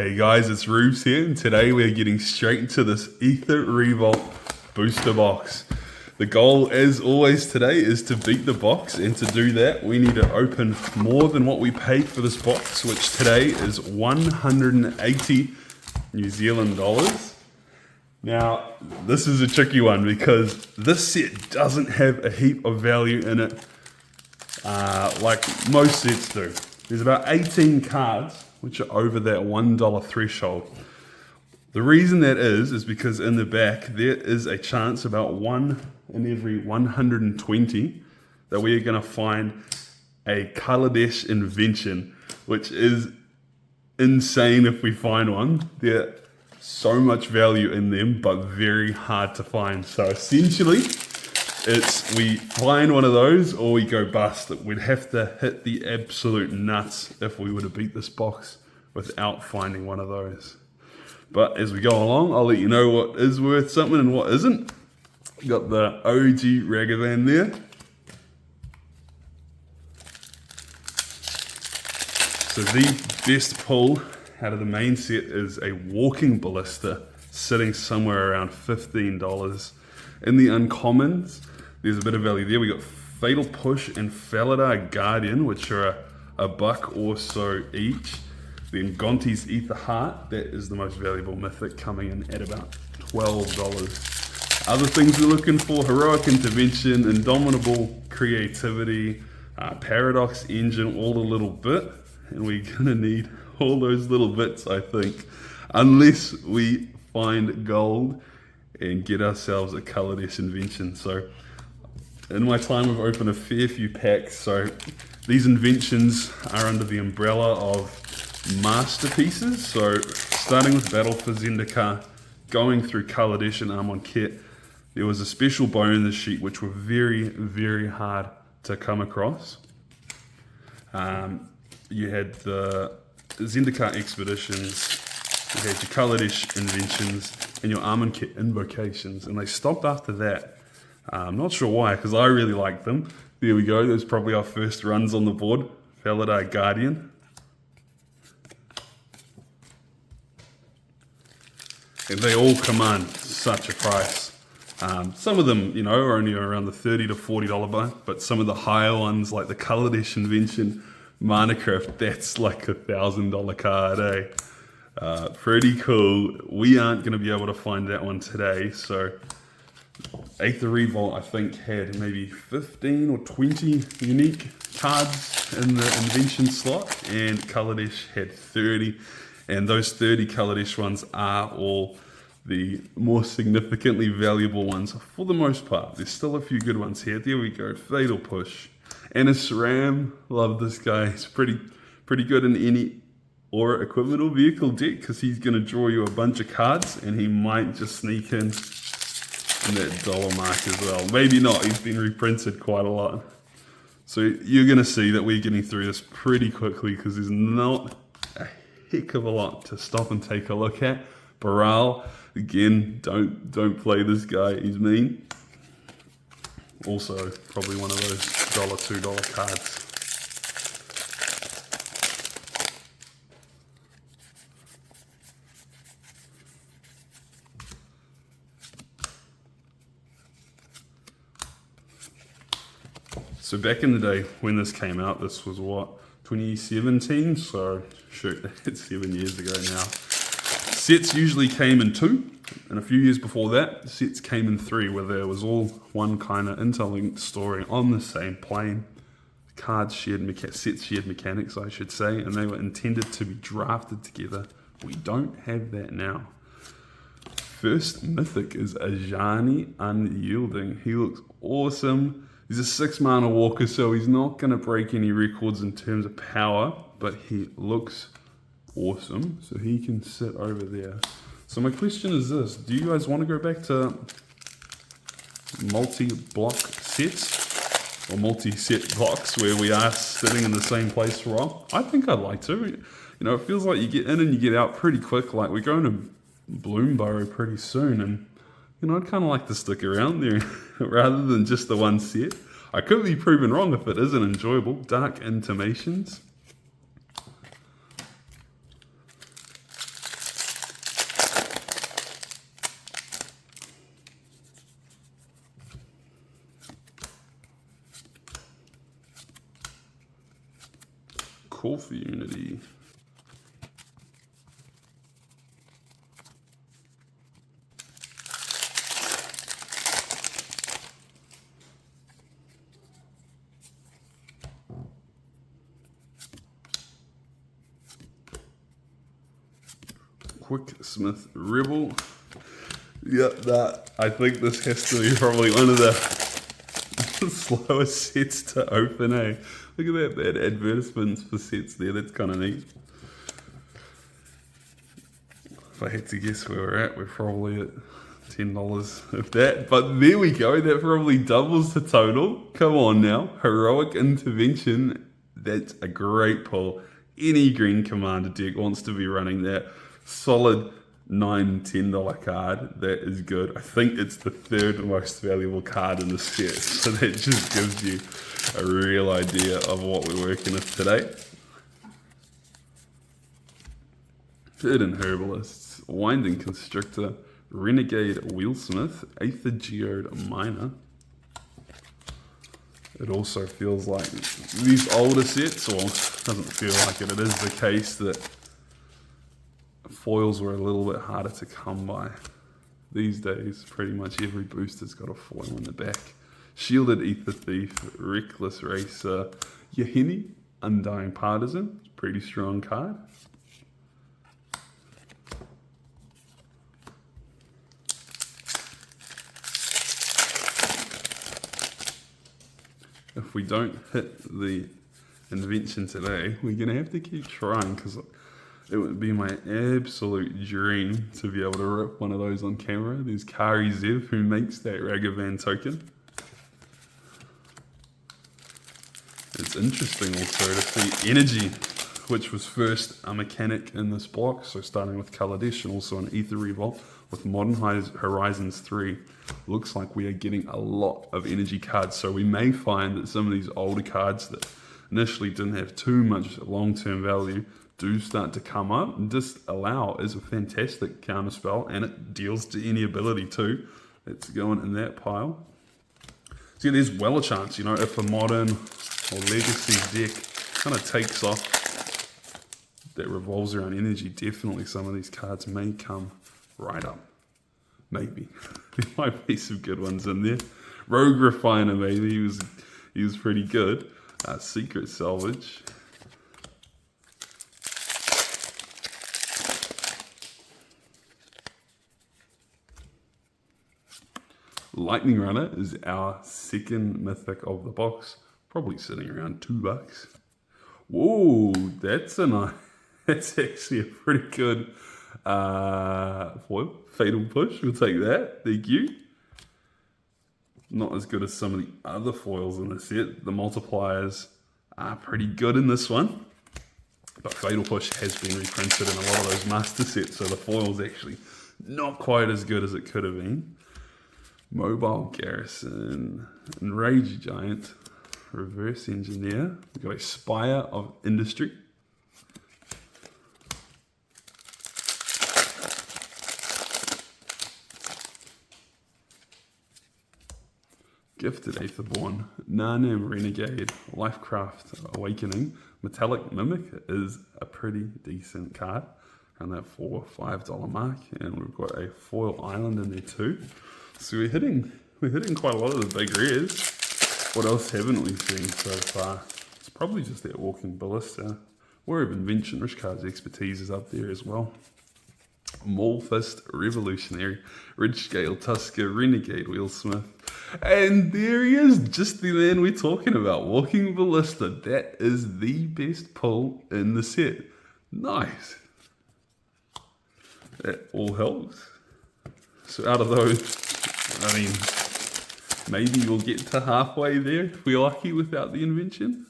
Hey guys, it's Rubes here, and today we're getting straight into this Aether Revolt booster box. The goal, as always today, is to beat the box, and to do that we need to open more than what we paid for this box, which today is 180 New Zealand dollars. Now, this is a tricky one because this set doesn't have a heap of value in it like most sets do. There's about 18 cards which are over that $1 threshold. The reason that is because in the back there is a chance about 1 in every 120 that we are going to find a Kaladesh Invention, which is insane if we find one. There's so much value in them, but very hard to find. So essentially, it's we find one of those or we go bust. We'd have to hit the absolute nuts if we were to beat this box without finding one of those. But as we go along, I'll let you know what is worth something and what isn't. Got the OG Ragavan there. So the best pull out of the main set is a walking Ballista, sitting somewhere around $15. In the uncommons, there's a bit of value there. We got Fatal Push and Faladar Guardian, which are a buck or so each. Then Gonti's Ether Heart, that is the most valuable mythic, coming in at about $12. Other things we're looking for: Heroic Intervention, Indomitable Creativity, Paradox Engine, all a little bit. And we're gonna need all those little bits, I think, unless we find gold and get ourselves a Kaladesh Invention. So in my time I've opened a fair few packs. So these inventions are under the umbrella of masterpieces. So starting with Battle for Zindar, going through Kaladesh and Amon Kit, there was a special bonus sheet which were very, very hard to come across. You had the Zindar Expeditions, you had your Kaladesh Inventions, and your Amon Kit Invocations, and they stopped after that. I'm not sure why, because I really liked them. There we go, there's probably our first runs on the board. Faladar Guardian. And they all command such a price. Some of them, you know, are only around the $30 to $40 buck, but some of the higher ones, like the Kaladesh Invention, Manacraft, that's like $1,000 card, eh? Pretty cool. We aren't going to be able to find that one today. So Aether Revolt, I think, had maybe 15 or 20 unique cards in the invention slot, and Kaladesh had 30. And those 30 Kaladesh ones are all the more significantly valuable ones for the most part. There's still a few good ones here. There we go. Fatal Push. Ennis Ram, love this guy. He's pretty good in any aura equipment or vehicle deck because he's going to draw you a bunch of cards and he might just sneak in that dollar mark as well. Maybe not. He's been reprinted quite a lot. So you're going to see that we're getting through this pretty quickly because there's not a heck of a lot to stop and take a look at. Baral, again, don't play this guy. He's mean. Also, probably one of those $1, $2 cards. So back in the day when this came out, this was what, 2017? So shoot, it's 7 years ago now. Sets usually came in 2, and a few years before that, sets came in 3, where there was all one kind of interlinked story on the same plane. Cards shared sets shared mechanics, I should say, and they were intended to be drafted together. We don't have that now. First mythic is Aani Unyielding. He looks awesome. He's a 6-mana walker, so he's not going to break any records in terms of power, but he looks awesome, so he can sit over there. So my question is this: do you guys want to go back to multi-block sets or multi-set blocks where we are sitting in the same place for a while? I think I'd like to. You know, it feels like you get in and you get out pretty quick. Like we're going to Bloomborough pretty soon, and you know, I'd kind of like to stick around there rather than just the one set. I could be proven wrong if it isn't enjoyable. Dark Intimations. Call for Unity. Quicksmith Rebel. Yep, that. I think this has to be probably one of the slowest sets to open, eh? Look at that advertisements for sets there. That's kind of neat. If I had to guess where we're at, we're probably at $10 of that. But there we go. That probably doubles the total. Come on now. Heroic Intervention. That's a great pull. Any green commander deck wants to be running that. Solid $9, $10 card. That is good. I think it's the third most valuable card in the set. So that just gives you a real idea of what we're working with today. Third in Herbalists, Winding Constrictor, Renegade Wheelsmith, Aether Geode Miner. It also feels like these older sets, or doesn't feel like it is the case that foils were a little bit harder to come by. These days, pretty much every booster's got a foil in the back. Shielded Ether Thief, Reckless Racer, Yahini, Undying Partisan, pretty strong card. If we don't hit the invention today, we're going to have to keep trying, because it would be my absolute dream to be able to rip one of those on camera. There's Kari Zev, who makes that Ragavan token. It's interesting also to see Energy, which was first a mechanic in this block, so starting with Kaladesh and also an Aether Revolt with Modern Horizons 3. Looks like we are getting a lot of energy cards, so we may find that some of these older cards that initially didn't have too much long-term value do start to come up. And Disallow is a fantastic counterspell, and it deals to any ability too. It's going in that pile. So yeah, there's well a chance, you know, if a modern or legacy deck kind of takes off that revolves around energy, definitely some of these cards may come right up. Maybe. There might be some good ones in there. Rogue Refiner, maybe. He was pretty good. Secret Salvage. Lightning Runner is our second mythic of the box. Probably sitting around $2. Whoa, that's a nice. That's actually a pretty good foil. Fatal Push, we'll take that. Thank you. Not as good as some of the other foils in the set. The multipliers are pretty good in this one. But Fatal Push has been reprinted in a lot of those master sets, so the foil's actually not quite as good as it could have been. Mobile Garrison, Enraged Giant, Reverse Engineer. We've got a Spire of Industry. Gifted Aetherborn, Narnam Renegade, Lifecraft Awakening. Metallic Mimic is a pretty decent card, around that $4 or $5 mark, and we've got a foil island in there too. So we're hitting quite a lot of the big rares. What else haven't we seen so far? It's probably just that Walking Ballista. War of Invention, Rich Card's expertise is up there as well. Maulfist Revolutionary, Ridgescale Tusker, Renegade Wheelsmith. And there he is, just the man we're talking about, Walking Ballista. That is the best pull in the set. Nice. That all helps. So out of those, I mean, maybe we'll get to halfway there if we're lucky without the invention.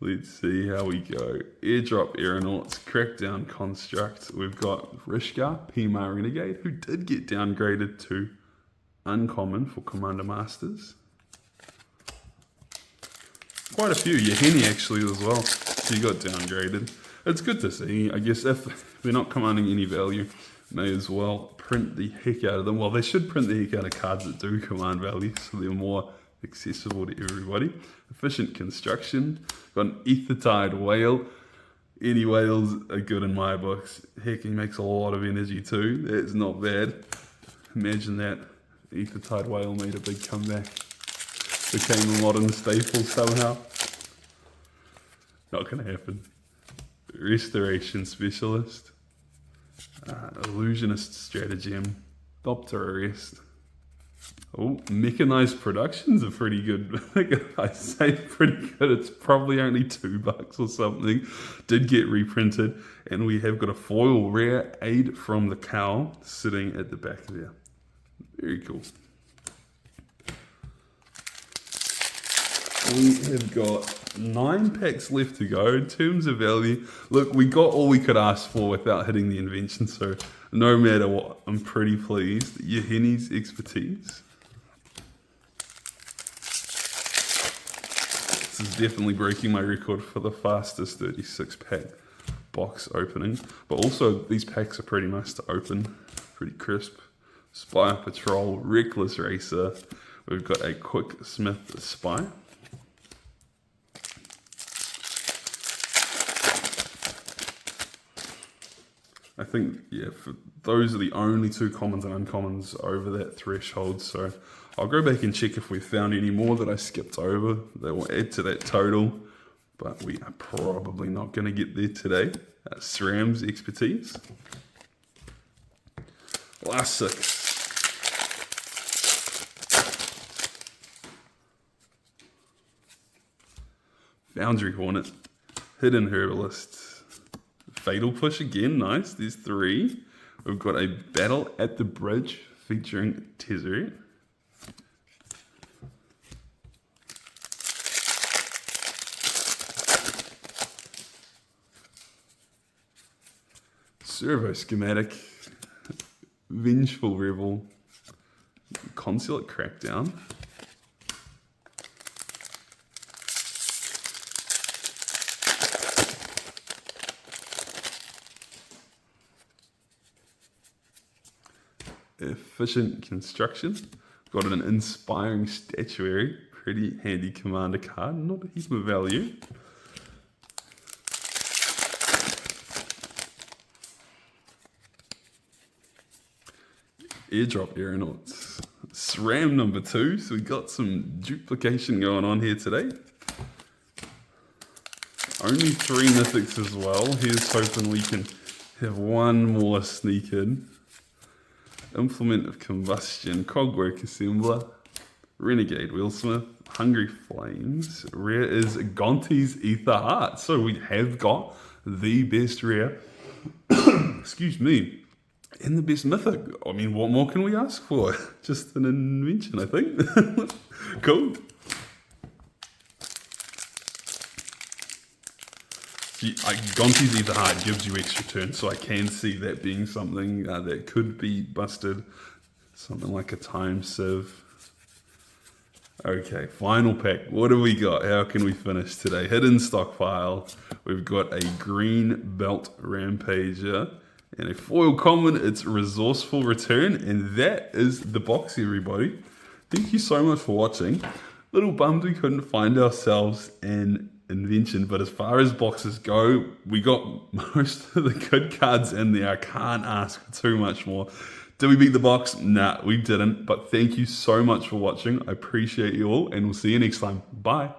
Let's see how we go. Airdrop Aeronauts, Crackdown Construct. We've got Rishka, Pima Renegade, who did get downgraded to uncommon for Commander Masters. Quite a few. Yahini actually as well. She got downgraded. It's good to see. I guess if they're not commanding any value, may as well print the heck out of them. Well, they should print the heck out of cards that do command value, so they're more accessible to everybody. Efficient construction. Got an Aether Whale. Any whales are good in my books. Heck, he makes a lot of energy too. That's not bad. Imagine that. Aether Whale made a big comeback. Became a modern staple somehow. Not gonna happen. Restoration Specialist. Illusionist Stratagem. Doctor Arrest. Oh, mechanized productions are pretty good. I say pretty good. It's probably only $2 or something. Did get reprinted, and we have got a foil rare Aid from the Cow sitting at the back there. Very cool. We have got 9 packs left to go in terms of value. Look, we got all we could ask for without hitting the invention, so no matter what, I'm pretty pleased. Yahenni's Expertise. This is definitely breaking my record for the fastest 36 pack box opening. But also, these packs are pretty nice to open. Pretty crisp. Spire Patrol, Reckless Racer. We've got a Quick Smith Spy. I think, yeah, those are the only 2 commons and uncommons over that threshold. So I'll go back and check if we found any more that I skipped over that will add to that total. But we are probably not going to get there today. SRAM's Expertise. Last 6. Foundry Hornet. Hidden Herbalist. Fatal Push again, nice. There's 3. We've got a Battle at the Bridge featuring Tezzeret. Servo Schematic. Vengeful Rebel. Consulate Crackdown. Efficient Construction. Got an Inspiring Statuary. Pretty handy commander card. Not a heap of value. Airdrop Aeronauts. SRAM number 2. So we got some duplication going on here today. Only 3 mythics as well. Here's hoping we can have one more sneak in. Implement of Combustion, Cogwork Assembler, Renegade Wheelsmith, Hungry Flames. Rare is Gonti's Aether Heart. So we have got the best rare, excuse me, and the best mythic. I mean, what more can we ask for? Just an invention, I think. Cool. Gonti's Aether Heart gives you extra turns, so I can see that being something that could be busted. Something like a Time Sieve. Okay, final pack. What do we got? How can we finish today? Hidden Stockpile. We've got a Green Belt Rampager. And a foil common, it's Resourceful Return. And that is the box, everybody. Thank you so much for watching. Little bummed we couldn't find ourselves an invention, but as far as boxes go, we got most of the good cards in there. I can't ask for too much more. Did we beat the box? Nah, we didn't. But thank you so much for watching. I appreciate you all, and we'll see you next time. Bye.